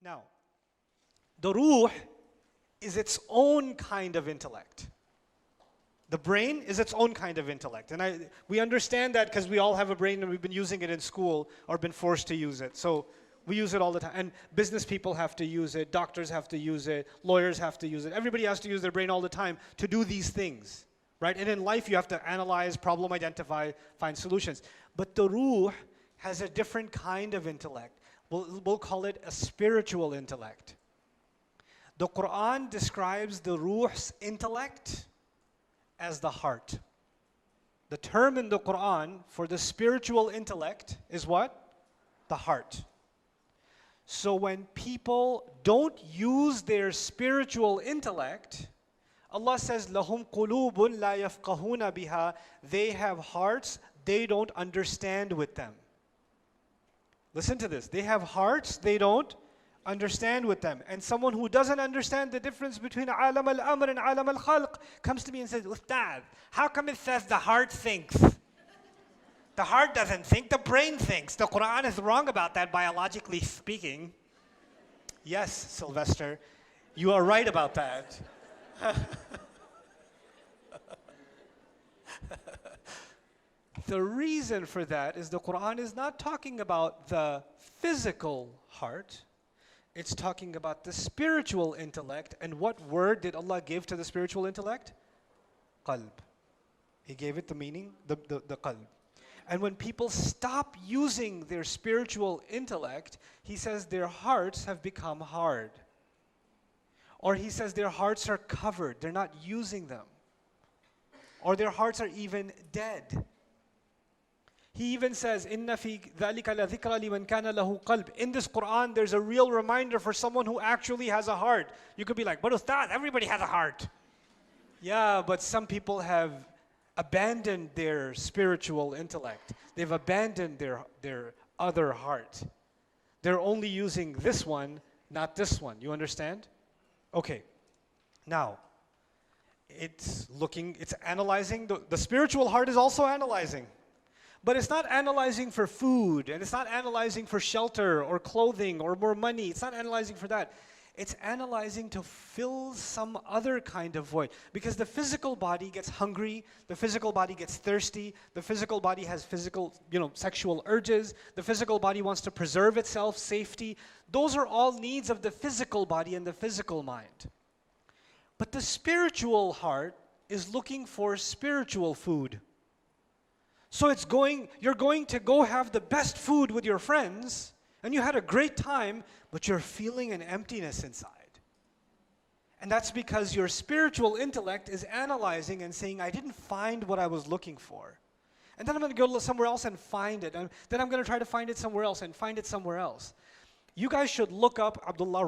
Now, the ruh is its own kind of intellect. The brain is its own kind of intellect. And we understand that because we all have a brain and we've been using it in school or been forced to use it. So we use it all the time. And business people have to use it, doctors have to use it, lawyers have to use it. Everybody has to use their brain all the time to do these things, right? And in life you have to analyze, problem identify, find solutions. But the ruh has a different kind of intellect. We'll call it a spiritual intellect. The Quran describes the ruh's intellect as the heart. The term in the Quran for the spiritual intellect is what? The heart. So when people don't use their spiritual intellect, Allah says, لَهُمْ قُلُوبٌ لَا يَفْقَهُونَ بِهَا. They have hearts they don't understand with them. Listen to this. They have hearts they don't understand with them. And someone who doesn't understand the difference between alam al-amr and alam al-khalq comes to me and says, Ustad, how come it says the heart thinks? The heart doesn't think, the brain thinks. The Quran is wrong about that, biologically speaking. Yes, Sylvester, you are right about that. The reason for that is the Quran is not talking about the physical heart. It's talking about the spiritual intellect. And what word did Allah give to the spiritual intellect? Qalb. He gave it the meaning, the qalb. And when people stop using their spiritual intellect, He says their hearts have become hard. Or He says their hearts are covered, they're not using them. Or their hearts are even dead. He even says, إِنَّ فِي ذَلِكَ لَذِكْرَ لِمَنْ كَانَ لَهُ قَلْبٌ. In this Quran, there's a real reminder for someone who actually has a heart. You could be like, but Ustad, everybody has a heart. Yeah, but some people have abandoned their spiritual intellect. They've abandoned their other heart. They're only using this one, not this one. You understand? Okay. Now, it's analyzing. The spiritual heart is also analyzing. But it's not analyzing for food, and it's not analyzing for shelter or clothing or more money. It's not analyzing for that. It's analyzing to fill some other kind of void. Because the physical body gets hungry, the physical body gets thirsty, the physical body has physical, sexual urges, the physical body wants to preserve itself, safety. Those are all needs of the physical body and the physical mind. But the spiritual heart is looking for spiritual food. So you're going to go have the best food with your friends, and you had a great time, but you're feeling an emptiness inside. And that's because your spiritual intellect is analyzing and saying, I didn't find what I was looking for. And then I'm going to go somewhere else and find it. And then I'm going to try to find it somewhere else and find it somewhere else. You guys should look up Abdullah